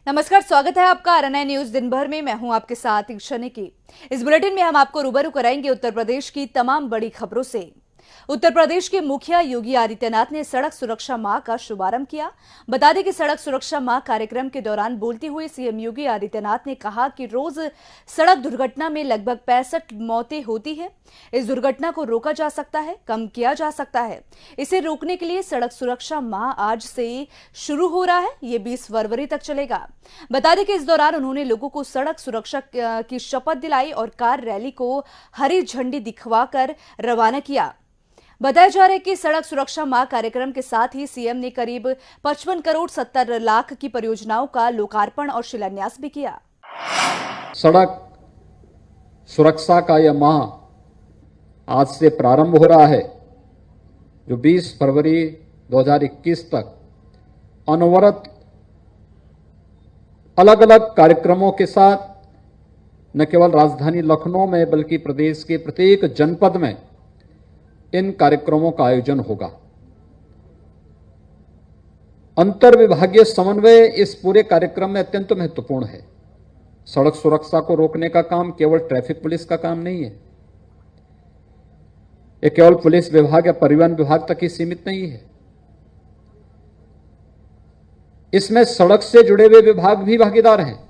नमस्कार, स्वागत है आपका आरएनआई न्यूज दिन भर में। मैं हूं आपके साथ ईशनी की। इस बुलेटिन में हम आपको रूबरू कराएंगे उत्तर प्रदेश की तमाम बड़ी खबरों से। उत्तर प्रदेश के मुखिया योगी आदित्यनाथ ने सड़क सुरक्षा माह का शुभारंभ किया। बता दें कि सड़क सुरक्षा माह कार्यक्रम के दौरान बोलते हुए सीएम योगी आदित्यनाथ ने कहा कि रोज सड़क दुर्घटना में लगभग 65 मौतें होती है। इस दुर्घटना को रोका जा सकता है, कम किया जा सकता है। इसे रोकने के लिए सड़क सुरक्षा माह आज से शुरू हो रहा है। ये 20 फरवरी तक चलेगा। बता दें कि इस दौरान उन्होंने लोगों को सड़क सुरक्षा की शपथ दिलाई और कार रैली को हरी झंडी दिखवाकर रवाना किया। बताया जा रहा है कि सड़क सुरक्षा माह कार्यक्रम के साथ ही सीएम ने करीब 55 करोड़ 70 लाख की परियोजनाओं का लोकार्पण और शिलान्यास भी किया। सड़क सुरक्षा का यह माह आज से प्रारंभ हो रहा है, जो 20 फरवरी 2021 तक अनवरत अलग अलग कार्यक्रमों के साथ न केवल राजधानी लखनऊ में बल्कि प्रदेश के प्रत्येक जनपद में इन कार्यक्रमों का आयोजन होगा। अंतर विभागीय समन्वय इस पूरे कार्यक्रम में अत्यंत महत्वपूर्ण है। सड़क सुरक्षा को रोकने का काम केवल ट्रैफिक पुलिस का काम नहीं है। यह केवल पुलिस विभाग या परिवहन विभाग तक ही सीमित नहीं है। इसमें सड़क से जुड़े हुए विभाग भी भागीदार हैं।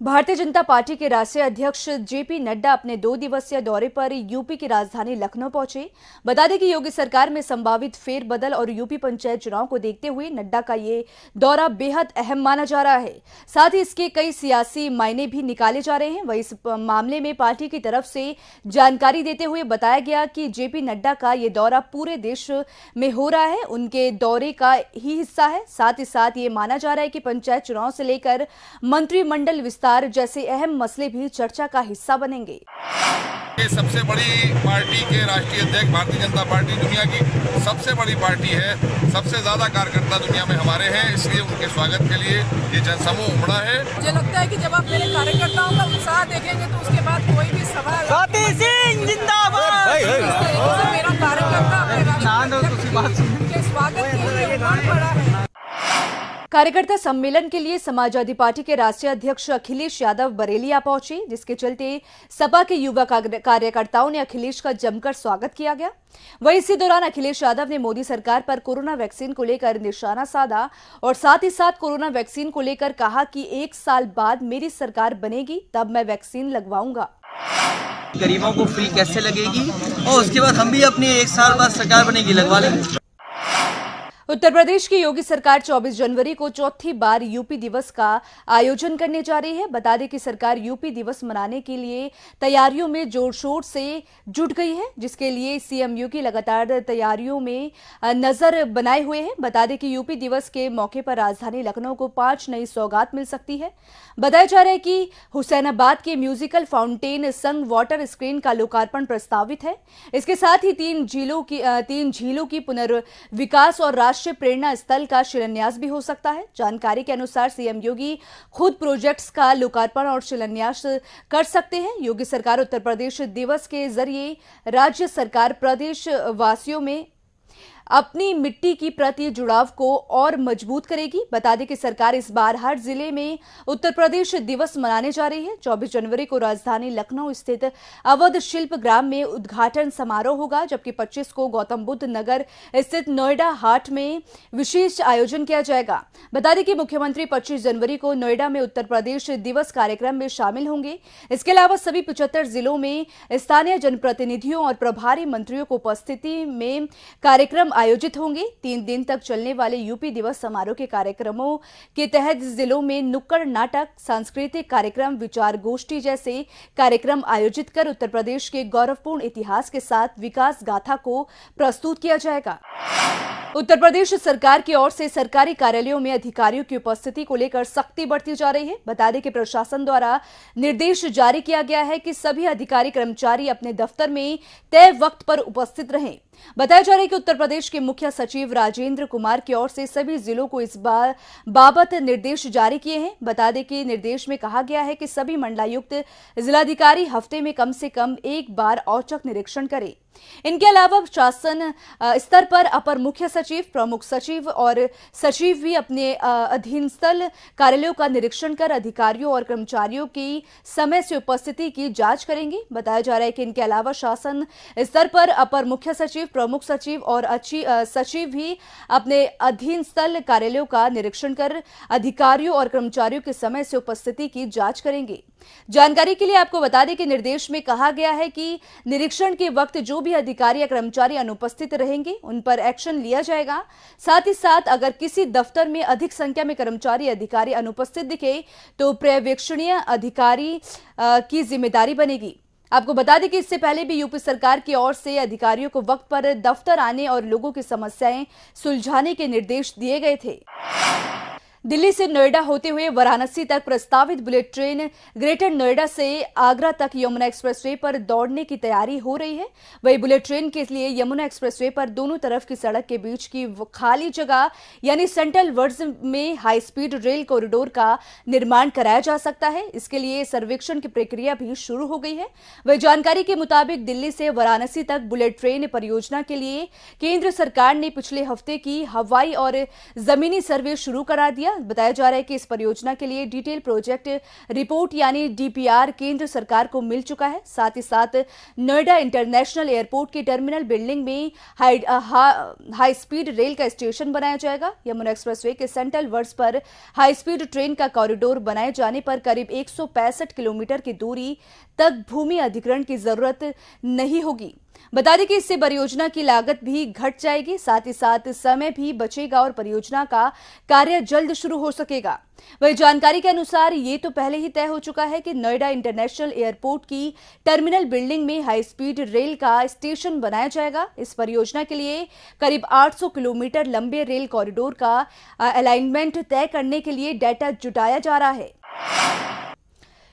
भारतीय जनता पार्टी के राष्ट्रीय अध्यक्ष जेपी नड्डा अपने 2 दिवसीय दौरे पर यूपी की राजधानी लखनऊ पहुंचे। बता दें कि योगी सरकार में संभावित फेरबदल और यूपी पंचायत चुनाव को देखते हुए नड्डा का ये दौरा बेहद अहम माना जा रहा है। साथ ही इसके कई सियासी मायने भी निकाले जा रहे हैं। वहीं इस मामले में पार्टी की तरफ से जानकारी देते हुए बताया गया कि जेपी नड्डा का ये दौरा पूरे देश में हो रहा है, उनके दौरे का ही हिस्सा है। साथ ही साथ ये माना जा रहा है कि पंचायत चुनाव से लेकर मंत्रिमंडल विस्तार जैसे अहम मसले भी चर्चा का हिस्सा बनेंगे। ये सबसे बड़ी पार्टी के राष्ट्रीय अध्यक्ष भारतीय जनता पार्टी दुनिया की सबसे बड़ी पार्टी है। सबसे ज्यादा कार्यकर्ता दुनिया में हमारे हैं, इसलिए उनके स्वागत के लिए ये जनसमूह उमड़ा है। मुझे लगता है कि जब आप मेरे कार्यकर्ताओं का उत्साह देखेंगे तो उसके बाद कोई भी सवाल मेरा कार्यकर्ता के स्वागत के लिए उमड़ पड़ा है। कार्यकर्ता सम्मेलन के लिए समाजवादी पार्टी के राष्ट्रीय अध्यक्ष अखिलेश यादव बरेलिया पहुंचे, जिसके चलते सपा के युवा कार्यकर्ताओं ने अखिलेश का जमकर स्वागत किया गया। वहीं इसी दौरान अखिलेश यादव ने मोदी सरकार पर कोरोना वैक्सीन को लेकर निशाना साधा और साथ ही साथ कोरोना वैक्सीन को लेकर कहा कि 1 साल बाद मेरी सरकार बनेगी तब मैं वैक्सीन लगवाऊंगा। गरीबों को फ्री कैसे लगेगी और उसके बाद हम भी अपनी 1 साल बाद सरकार बनेगी लगवा लेंगे। उत्तर प्रदेश की योगी सरकार 24 जनवरी को चौथी बार यूपी दिवस का आयोजन करने जा रही है। बता दें कि सरकार यूपी दिवस मनाने के लिए तैयारियों में जोर शोर से जुट गई है, जिसके लिए सीएम योगी लगातार तैयारियों में नजर बनाए हुए हैं। बता दें कि यूपी दिवस के मौके पर राजधानी लखनऊ को 5 नई सौगात मिल सकती है। बताया जा रहा है कि हुसैनाबाद के म्यूजिकल फाउंटेन संग वाटर स्क्रीन का लोकार्पण प्रस्तावित है। इसके साथ ही 3 झीलों की पुनर्विकास और राष्ट्रीय प्रेरणा स्थल का शिलान्यास भी हो सकता है। जानकारी के अनुसार सीएम योगी खुद प्रोजेक्ट्स का लोकार्पण और शिलान्यास कर सकते हैं। योगी सरकार उत्तर प्रदेश दिवस के जरिए राज्य सरकार प्रदेश वासियों में अपनी मिट्टी की प्रति जुड़ाव को और मजबूत करेगी। बता दें कि सरकार इस बार हर जिले में उत्तर प्रदेश दिवस मनाने जा रही है। 24 जनवरी को राजधानी लखनऊ स्थित अवध शिल्प ग्राम में उद्घाटन समारोह होगा, जबकि 25 को गौतम बुद्ध नगर स्थित नोएडा हाट में विशेष आयोजन किया जाएगा। बता दें कि मुख्यमंत्री 25 जनवरी को नोएडा में उत्तर प्रदेश दिवस कार्यक्रम में शामिल होंगे। इसके अलावा सभी 75 जिलों में स्थानीय जनप्रतिनिधियों और प्रभारी मंत्रियों को उपस्थिति में कार्यक्रम आयोजित होंगे। 3 दिन तक चलने वाले यूपी दिवस समारोह के कार्यक्रमों के तहत जिलों में नुक्कड़ नाटक, सांस्कृतिक कार्यक्रम, विचार गोष्ठी जैसे कार्यक्रम आयोजित कर उत्तर प्रदेश के गौरवपूर्ण इतिहास के साथ विकास गाथा को प्रस्तुत किया जाएगा। उत्तर प्रदेश सरकार की ओर से सरकारी कार्यालयों में अधिकारियों की उपस्थिति को लेकर सख्ती बढ़ती जा रही है। बता दें कि प्रशासन द्वारा निर्देश जारी किया गया है कि सभी अधिकारी कर्मचारी अपने दफ्तर में तय वक्त पर उपस्थित रहें। बताया जा रहा है कि उत्तर प्रदेश के मुख्य सचिव राजेंद्र कुमार की ओर से सभी जिलों को इस बाबत निर्देश जारी किए हैं। बता दें कि निर्देश में कहा गया है कि सभी मंडलायुक्त जिलाधिकारी हफ्ते में कम से कम 1 बार औचक निरीक्षण करें। इनके अलावा शासन स्तर पर अपर मुख्य सचिव, प्रमुख सचिव और सचिव भी अपने अधीनस्थ कार्यालयों का निरीक्षण कर अधिकारियों और कर्मचारियों की समय से उपस्थिति की जांच करेंगे। बताया जा रहा है कि इनके अलावा शासन स्तर पर अपर मुख्य सचिव, प्रमुख सचिव और सचिव भी अपने अधीनस्थ कार्यालयों का निरीक्षण कर अधिकारियों और कर्मचारियों के समय से उपस्थिति की जांच करेंगे। जानकारी के लिए आपको बता दें कि निर्देश में कहा गया है कि निरीक्षण के वक्त जो भी अधिकारी या कर्मचारी अनुपस्थित रहेंगे उन पर एक्शन लिया जाएगा। साथ ही साथ अगर किसी दफ्तर में अधिक संख्या में कर्मचारी अधिकारी अनुपस्थित दिखे तो पर्यवेक्षणीय अधिकारी की जिम्मेदारी बनेगी। आपको बता दें कि इससे पहले भी यूपी सरकार की ओर से अधिकारियों को वक्त पर दफ्तर आने और लोगों की समस्याएं सुलझाने के निर्देश दिए गए थे। दिल्ली से नोएडा होते हुए वाराणसी तक प्रस्तावित बुलेट ट्रेन ग्रेटर नोएडा से आगरा तक यमुना एक्सप्रेसवे पर दौड़ने की तैयारी हो रही है। वही बुलेट ट्रेन के लिए यमुना एक्सप्रेसवे पर दोनों तरफ की सड़क के बीच की खाली जगह यानी सेंट्रल वर्ड्स में हाई स्पीड रेल कॉरिडोर का निर्माण कराया जा सकता है। इसके लिए सर्वेक्षण की प्रक्रिया भी शुरू हो गई है। वही जानकारी के मुताबिक दिल्ली से वाराणसी तक बुलेट ट्रेन परियोजना के लिए केंद्र सरकार ने पिछले हफ्ते की हवाई और जमीनी सर्वे शुरू करा दिया। बताया जा रहा है कि इस परियोजना के लिए डिटेल प्रोजेक्ट रिपोर्ट यानी डीपीआर केंद्र सरकार को मिल चुका है। साथ ही साथ नोएडा इंटरनेशनल एयरपोर्ट के टर्मिनल बिल्डिंग में हाई स्पीड रेल का स्टेशन बनाया जाएगा। यमुना एक्सप्रेसवे के सेंट्रल वर्ड्स पर हाई स्पीड ट्रेन का कॉरिडोर बनाए जाने पर करीब 165 किलोमीटर की दूरी तक भूमि अधिग्रहण की जरूरत नहीं होगी। बता दें कि इससे परियोजना की लागत भी घट जाएगी, साथ ही साथ समय भी बचेगा और परियोजना का कार्य जल्द शुरू हो सकेगा। वही जानकारी के अनुसार ये तो पहले ही तय हो चुका है कि नोएडा इंटरनेशनल एयरपोर्ट की टर्मिनल बिल्डिंग में हाई स्पीड रेल का स्टेशन बनाया जाएगा। इस परियोजना के लिए करीब 800 किलोमीटर लंबे रेल कॉरिडोर का अलाइनमेंट तय करने के लिए डेटा जुटाया जा रहा है।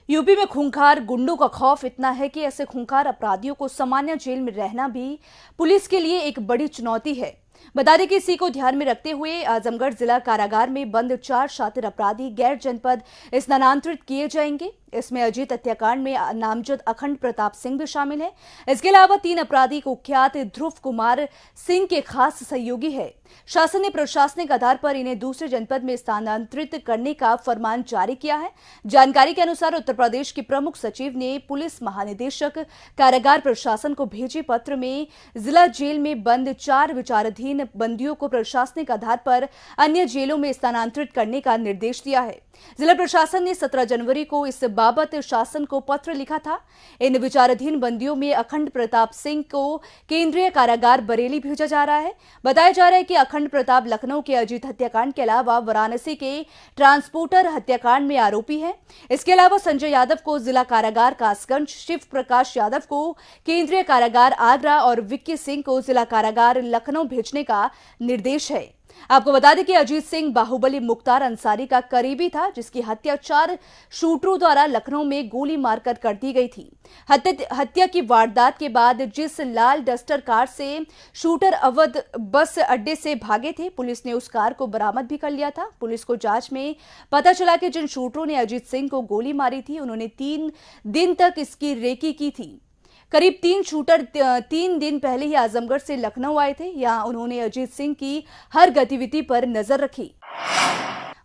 यूपी में खूंखार गुंडों का खौफ इतना है कि ऐसे खूंखार अपराधियों को सामान्य जेल में रहना भी पुलिस के लिए एक बड़ी चुनौती है। बता दें कि इसी को ध्यान में रखते हुए आजमगढ़ जिला कारागार में बंद 4 शातिर अपराधी गैर जनपद स्थानांतरित किए जाएंगे। इसमें अजीत हत्याकांड में नामजद अखंड प्रताप सिंह भी शामिल है। इसके अलावा 3 अपराधी कुख्यात ध्रुव कुमार सिंह के खास सहयोगी है। शासन ने प्रशासनिक आधार पर इन्हें दूसरे जनपद में स्थानांतरित करने का फरमान जारी किया है। जानकारी के अनुसार उत्तर प्रदेश के प्रमुख सचिव ने पुलिस महानिदेशक कारागार प्रशासन को भेजे पत्र में जिला जेल में बंद 4 विचाराधीन बंदियों को प्रशासनिक आधार पर अन्य जेलों में स्थानांतरित करने का निर्देश दिया है। जिला प्रशासन ने 17 जनवरी को इस बाबत शासन को पत्र लिखा था। इन विचाराधीन बंदियों में अखंड प्रताप सिंह को केंद्रीय कारागार बरेली भेजा जा रहा है। बताया जा रहा है कि अखंड प्रताप लखनऊ के अजीत हत्याकांड के अलावा वाराणसी के ट्रांसपोर्टर हत्याकांड में आरोपी है। इसके अलावा संजय यादव को जिला कारागार कासगंज, शिव प्रकाश यादव को केंद्रीय कारागार आगरा और विक्की सिंह को जिला कारागार लखनऊ भेजने का निर्देश है। आपको बता दें कि अजीत सिंह बाहुबली मुख्तार अंसारी का करीबी था, जिसकी हत्या 4 शूटरों द्वारा लखनऊ में गोली मारकर कर दी गई थी। हत्या की वारदात के बाद जिस लाल डस्टर कार से शूटर अवध बस अड्डे से भागे थे, पुलिस ने उस कार को बरामद भी कर लिया था। पुलिस को जांच में पता चला कि जिन शूटरों ने अजीत सिंह को गोली मारी थी, उन्होंने 3 दिन तक इसकी रेकी की थी। करीब 3 शूटर 3 दिन पहले ही आजमगढ़ से लखनऊ आए थे। यहां उन्होंने अजीत सिंह की हर गतिविधि पर नजर रखी।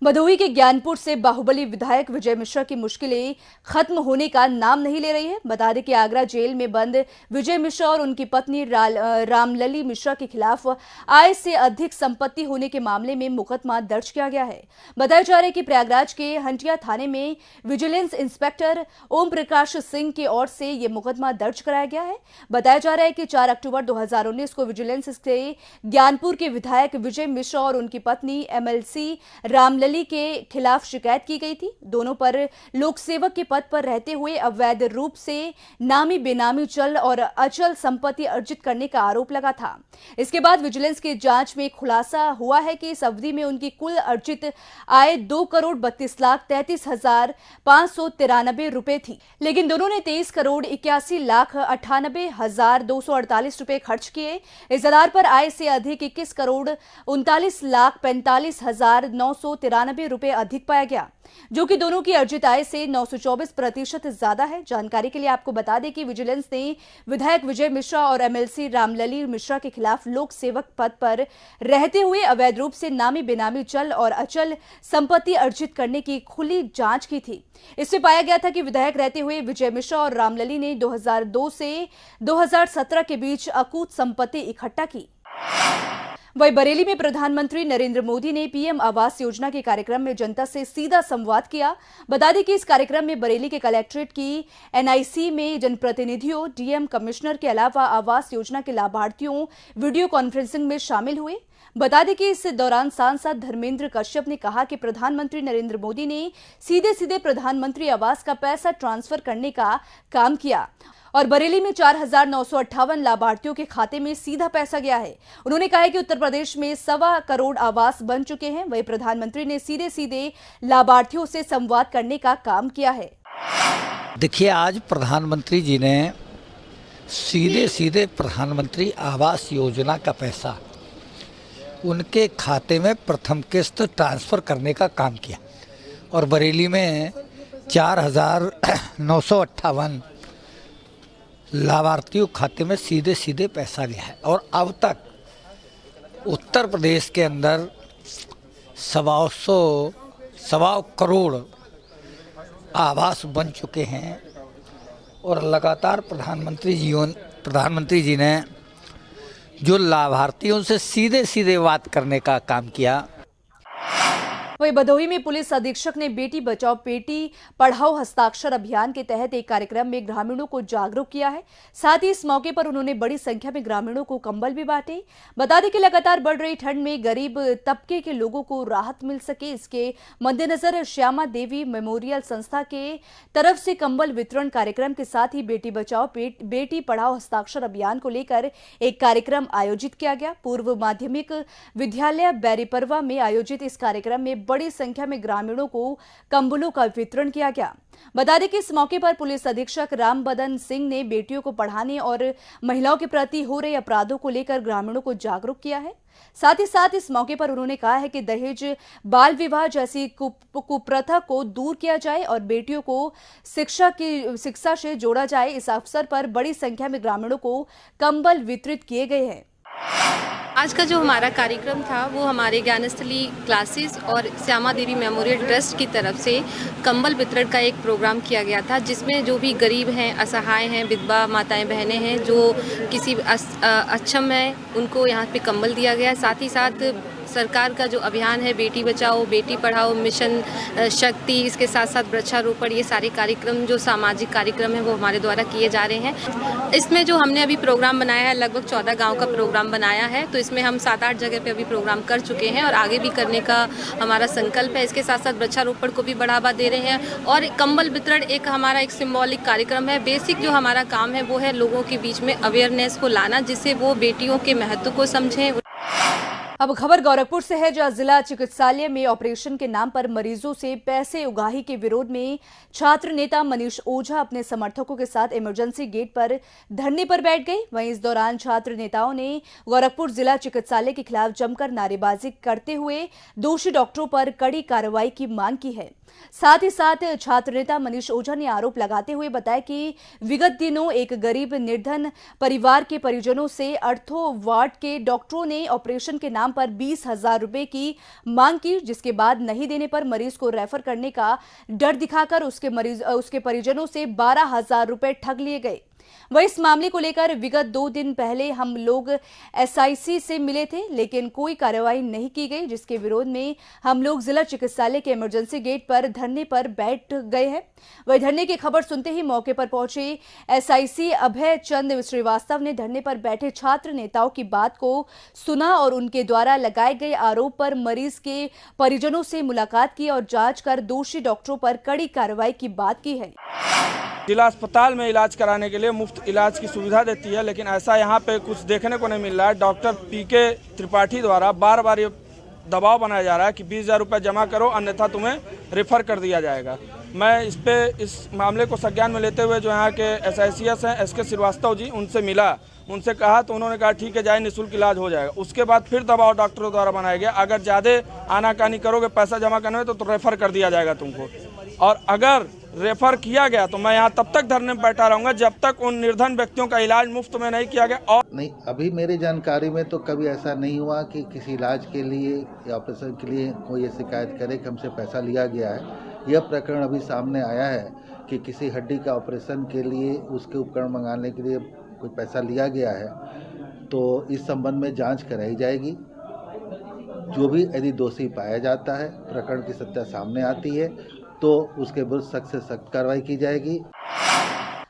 भदोही के ज्ञानपुर से बाहुबली विधायक विजय मिश्रा की मुश्किलें खत्म होने का नाम नहीं ले रही है। बता दें कि आगरा जेल में बंद विजय मिश्रा और उनकी पत्नी रामलली मिश्रा के खिलाफ आय से अधिक संपत्ति होने के मामले में मुकदमा दर्ज किया गया है। बताया जा रहा है कि प्रयागराज के हंटिया थाने में विजिलेंस इंस्पेक्टर ओम प्रकाश सिंह की ओर से यह मुकदमा दर्ज कराया गया है। बताया जा रहा है कि 4 अक्टूबर 2019 को विजिलेंस से ज्ञानपुर के विधायक विजय मिश्रा और उनकी पत्नी एमएलसी रामलली के खिलाफ शिकायत की गई थी। दोनों पर लोक सेवक के पद पर रहते हुए अवैध रूप से नामी बेनामी चल और अचल संपत्ति अर्जित करने का आरोप लगा था। इसके बाद विजिलेंस की जांच में खुलासा हुआ है कि इस अवधि में उनकी कुल अर्जित आय 2,32,33,593 रुपए थी, लेकिन दोनों ने 23,81,98,248 रुपए खर्च किए। इस आधार पर आय से अधिक 21,39,45,993 रुपए अधिक पाया गया, जो कि दोनों की अर्जित आय से 924% ज्यादा है। जानकारी के लिए आपको बता दें कि विजिलेंस ने विधायक विजय मिश्रा और एमएलसी रामलली मिश्रा के खिलाफ लोक सेवक पद पर रहते हुए अवैध रूप से नामी बेनामी चल और अचल संपत्ति अर्जित करने की खुली जांच की थी। इससे पाया गया था कि विधायक रहते हुए विजय मिश्रा और रामलली ने 2002 से 2017 के बीच अकूत संपत्ति इकट्ठा की। वहीं बरेली में प्रधानमंत्री नरेंद्र मोदी ने पीएम आवास योजना के कार्यक्रम में जनता से सीधा संवाद किया। बता दें कि इस कार्यक्रम में बरेली के कलेक्ट्रेट की एनआईसी में जनप्रतिनिधियों, डीएम, कमिश्नर के अलावा आवास योजना के लाभार्थियों वीडियो कॉन्फ्रेंसिंग में शामिल हुए। बता दें कि इस दौरान सांसद धर्मेंद्र कश्यप ने कहा कि प्रधानमंत्री नरेंद्र मोदी ने सीधे सीधे प्रधानमंत्री आवास का पैसा ट्रांसफर करने का काम किया और बरेली में 4,958 लाभार्थियों के खाते में सीधा पैसा गया है। उन्होंने कहा है कि उत्तर प्रदेश में 1.25 करोड़ आवास बन चुके हैं। वहीं प्रधानमंत्री ने सीधे सीधे लाभार्थियों से संवाद करने का काम किया है। देखिए, आज प्रधानमंत्री जी ने सीधे सीधे प्रधानमंत्री आवास योजना का पैसा उनके खाते में प्रथम किस्त ट्रांसफ़र करने का काम किया और बरेली में 4,958 लाभार्थियों खाते में सीधे सीधे पैसा गया है और अब तक उत्तर प्रदेश के अंदर 1.25 करोड़ आवास बन चुके हैं और लगातार प्रधानमंत्री जी ने जो लाभार्थियों से सीधे सीधे बात करने का काम किया। वहीं भदोही में पुलिस अधीक्षक ने बेटी बचाओ बेटी पढ़ाओ हस्ताक्षर अभियान के तहत एक कार्यक्रम में ग्रामीणों को जागरूक किया है। साथ ही इस मौके पर उन्होंने बड़ी संख्या में ग्रामीणों को कंबल भी बांटे। बता दें कि लगातार बढ़ रही ठंड में गरीब तबके के लोगों को राहत मिल सके, इसके मद्देनजर श्यामा देवी मेमोरियल संस्था के तरफ से कंबल वितरण कार्यक्रम के साथ ही बेटी बचाओ बेटी पढ़ाओ हस्ताक्षर अभियान को लेकर एक कार्यक्रम आयोजित किया गया। पूर्व माध्यमिक विद्यालय बैरीपरवा में आयोजित इस कार्यक्रम में बड़ी संख्या में ग्रामीणों को कंबलों का वितरण किया गया। बता दें कि इस मौके पर पुलिस अधीक्षक रामबदन सिंह ने बेटियों को पढ़ाने और महिलाओं के प्रति हो रहे अपराधों को लेकर ग्रामीणों को जागरूक किया है। साथ ही साथ इस मौके पर उन्होंने कहा है कि दहेज, बाल विवाह जैसी कुप्रथा को दूर किया जाए और बेटियों को शिक्षा से जोड़ा जाए। इस अवसर पर बड़ी संख्या में ग्रामीणों को कंबल वितरित किए गए हैं। आज का जो हमारा कार्यक्रम था वो हमारे ज्ञानस्थली क्लासेस और श्यामा देवी मेमोरियल ट्रस्ट की तरफ से कंबल वितरण का एक प्रोग्राम किया गया था, जिसमें जो भी गरीब हैं, असहाय हैं, विधवा माताएं बहनें हैं, जो किसी अक्षम है, उनको यहाँ पे कंबल दिया गया है। साथ ही साथ सरकार का जो अभियान है बेटी बचाओ बेटी पढ़ाओ, मिशन शक्ति, इसके साथ साथ वृक्षारोपण, ये सारे कार्यक्रम जो सामाजिक कार्यक्रम है वो हमारे द्वारा किए जा रहे हैं। इसमें जो हमने अभी प्रोग्राम बनाया है, लगभग 14 गांव का प्रोग्राम बनाया है, तो इसमें हम 7-8 जगह पे अभी प्रोग्राम कर चुके हैं और आगे भी करने का हमारा संकल्प है। इसके साथ साथ वृक्षारोपण को भी बढ़ावा दे रहे हैं और कंबल वितरण एक हमारा एक सिम्बॉलिक कार्यक्रम है। बेसिक जो हमारा काम है वो है लोगों के बीच में अवेयरनेस को लाना, जिससे वो बेटियों के महत्व को समझें। अब खबर गोरखपुर से है, जहां जिला चिकित्सालय में ऑपरेशन के नाम पर मरीजों से पैसे उगाही के विरोध में छात्र नेता मनीष ओझा अपने समर्थकों के साथ इमरजेंसी गेट पर धरने पर बैठ गए। वहीं इस दौरान छात्र नेताओं ने गोरखपुर जिला चिकित्सालय के खिलाफ जमकर नारेबाजी करते हुए दोषी डॉक्टरों पर कड़ी कार्रवाई की मांग की है। साथ ही साथ छात्र नेता मनीष ओझा ने आरोप लगाते हुए बताया कि विगत दिनों एक गरीब निर्धन परिवार के परिजनों से अर्थो वार्ड के डॉक्टरों ने ऑपरेशन के नाम पर 20,000 रुपए की मांग की, जिसके बाद नहीं देने पर मरीज को रेफर करने का डर दिखाकर उसके परिजनों से 12,000 रुपए ठग लिए गए। वह इस मामले को लेकर विगत 2 दिन पहले हम लोग एसआईसी से मिले थे, लेकिन कोई कार्रवाई नहीं की गई, जिसके विरोध में हम लोग जिला चिकित्सालय के इमरजेंसी गेट पर धरने पर बैठ गए हैं। वही धरने की खबर सुनते ही मौके पर पहुंचे एसआईसी अभय चंद श्रीवास्तव ने धरने पर बैठे छात्र नेताओं की बात को सुना और उनके द्वारा लगाए गए आरोप पर मरीज के परिजनों से मुलाकात की और जांच कर दोषी डॉक्टरों पर कड़ी कार्रवाई की बात की है। जिला अस्पताल में इलाज कराने के लिए मुफ्त इलाज की सुविधा देती है, लेकिन ऐसा यहाँ पे कुछ देखने को नहीं मिल रहा है। डॉक्टर पीके त्रिपाठी द्वारा बार बार ये दबाव बनाया जा रहा है कि 20,000 रुपये जमा करो, अन्यथा तुम्हें रेफर कर दिया जाएगा। मैं इस मामले को संज्ञान में लेते हुए जो यहाँ के एसआईसीएस हैं SK श्रीवास्तव जी, उनसे मिला उनसे कहा तो उन्होंने कहा ठीक है जाए, निःशुल्क इलाज हो जाएगा। उसके बाद फिर दबाव डॉक्टरों द्वारा बनाया गया, अगर ज़्यादा आनाकानी करोगे, पैसा जमा करने में तो रेफ़र कर दिया जाएगा तुमको। और अगर रेफ़र किया गया तो मैं यहाँ तब तक धरने में बैठा रहूँगा जब तक उन निर्धन व्यक्तियों का इलाज मुफ्त में नहीं किया गया। और नहीं, अभी मेरी जानकारी में तो कभी ऐसा नहीं हुआ कि किसी इलाज के लिए या ऑपरेशन के लिए कोई ये शिकायत करे कि हमसे पैसा लिया गया है। यह प्रकरण अभी सामने आया है कि किसी हड्डी का ऑपरेशन के लिए उसके उपकरण मंगाने के लिए कोई पैसा लिया गया है, तो इस संबंध में जांच कराई जाएगी। जो भी यदि दोषी पाया जाता है, प्रकरण की सत्य सामने आती है, तो उसके विरुद्ध सख्त से सख्त कार्रवाई की जाएगी।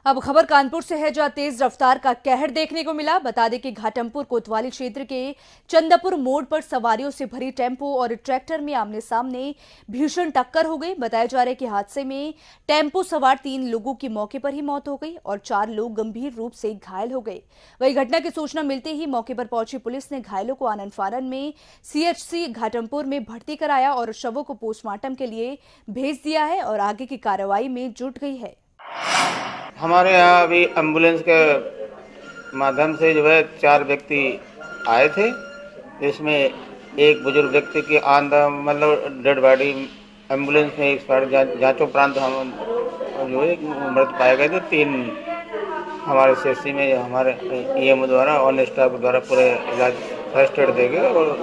अब खबर कानपुर से है, जहां तेज रफ्तार का कहर देखने को मिला। बता दें कि घाटमपुर कोतवाली क्षेत्र के चंदापुर मोड़ पर सवारियों से भरी टेम्पो और ट्रैक्टर में आमने सामने भीषण टक्कर हो गई। बताया जा रहा है कि हादसे में टेम्पो सवार 3 लोगों की मौके पर ही मौत हो गई और 4 लोग गंभीर रूप से घायल हो गए। वहीं घटना की सूचना मिलते ही मौके पर पहुंची पुलिस ने घायलों को आनन फानन में CHC घाटमपुर में भर्ती कराया और शवों को पोस्टमार्टम के लिए भेज दिया है और आगे की कार्रवाई में जुट गई है। हमारे यहाँ अभी एम्बुलेंस के माध्यम से जो है 4 व्यक्ति आए थे, जिसमें एक बुजुर्ग व्यक्ति की मतलब डेड बॉडी एम्बुलेंस में एक्सपायर जांचों उपरांत हम जो है मृत पाए गए थे। 3 हमारे CHC में हमारे EMO द्वारा ऑन स्टाफ द्वारा पूरे इलाज फर्स्ट एड देंगे और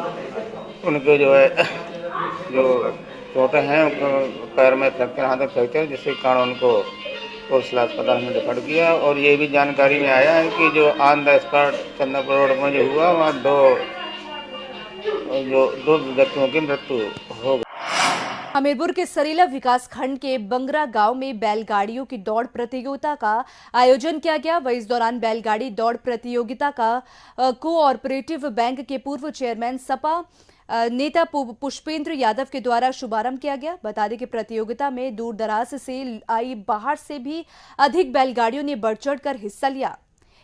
उनके जो है जो चोटें हैं पैर में फ्रैक्चर, हाथ में फ्रैक्चर, जिसके कारण उनको कोसला अस्पताल में रेफर किया। और ये भी जानकारी में आया है कि जो on the spot Chandapur road में जो हुआ वहाँ 2 व्यक्तियों की मृत्यु हो गई। हमीरपुर के सरीला विकास खंड के बंगरा गांव में बैलगाड़ियों की दौड़ प्रतियोगिता का आयोजन किया गया। वहीं इस दौरान बैलगाड़ी दौड़ प्रतियोगिता का कोऑपरेटिव बैंक के पूर्व चेयरमैन सपा नेता पुष्पेंद्र यादव के द्वारा शुभारंभ किया गया। बता दें कि प्रतियोगिता में दूर दराज से आई बाहर से भी अधिक बैलगाड़ियों ने बढ़ चढ़कर हिस्सा लिया।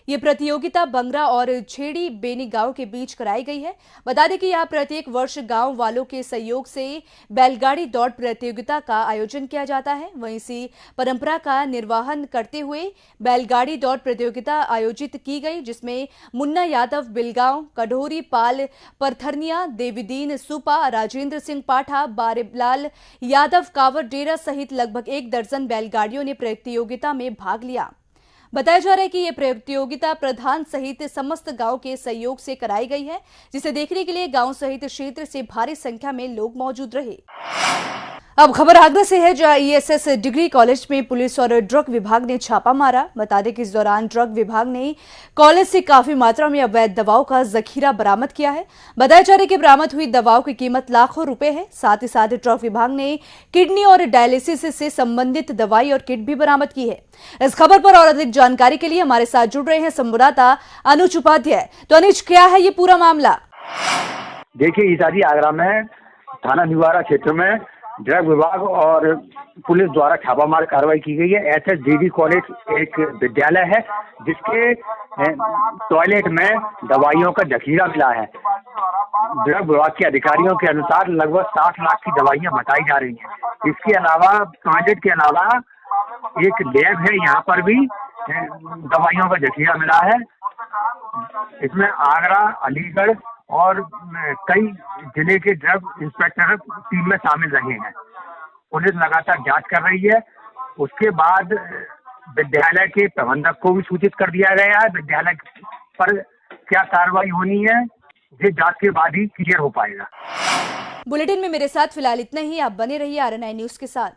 ये प्रतियोगिता बंगरा और छेड़ी बेनी गांव के बीच कराई गई है। बता दें कि यहां प्रत्येक वर्ष गांव वालों के सहयोग से बैलगाड़ी दौड़ प्रतियोगिता का आयोजन किया जाता है। वहीं इसी परंपरा का निर्वहन करते हुए बैलगाड़ी दौड़ प्रतियोगिता आयोजित की गई, जिसमें मुन्ना यादव बिलगांव, कढोरी पाल परथरनिया, देवीदीन सुपा, राजेंद्र सिंह पाठा, बारेलाल यादव कांवर डेरा सहित लगभग 1 दर्जन बैलगाड़ियों ने प्रतियोगिता में भाग लिया। बताया जा रहा है कि यह प्रतियोगिता प्रधान सहित समस्त गांव के सहयोग से कराई गई है, जिसे देखने के लिए गांव सहित क्षेत्र से भारी संख्या में लोग मौजूद रहे। अब खबर आगरा से है, जहां ESS डिग्री कॉलेज में पुलिस और ड्रग विभाग ने छापा मारा। बता दें कि इस दौरान ड्रग विभाग ने कॉलेज से काफी मात्रा में अवैध दवाओं का जखीरा बरामद किया है। बताया जा रहा है कि बरामद हुई दवाओं की कीमत लाखों रुपए है। साथ ही साथ ड्रग विभाग ने किडनी और डायलिसिस से संबंधित दवाई और किट भी बरामद की है। इस खबर पर और अधिक जानकारी के लिए हमारे साथ जुड़ रहे हैं संवाददाता अनुज उपाध्याय। तो अनुज, क्या है ये पूरा मामला? देखिए ईसाजी, आगरा में थाना निवारा क्षेत्र में ड्रग विभाग और पुलिस द्वारा छापामार कार्रवाई की गई है। SS डिग्री कॉलेज एक विद्यालय है जिसके टॉयलेट में दवाइयों का जखीरा मिला है। ड्रग विभाग के अधिकारियों के अनुसार लगभग 60 लाख की दवाइयां बताई जा रही हैं। इसके अलावा टॉयलेट के अलावा एक लैब है, यहाँ पर भी दवाइयों का जखीरा मिला है। इसमें आगरा, अलीगढ़ और कई जिले के ड्रग इंस्पेक्टर टीम में शामिल रहे हैं। पुलिस लगातार जांच कर रही है। उसके बाद विद्यालय के प्रबंधक को भी सूचित कर दिया गया है। विद्यालय पर क्या कार्रवाई होनी है ये जांच के बाद ही क्लियर हो पाएगा। बुलेटिन में मेरे साथ फिलहाल इतना ही। आप बने रहिए RNI न्यूज के साथ।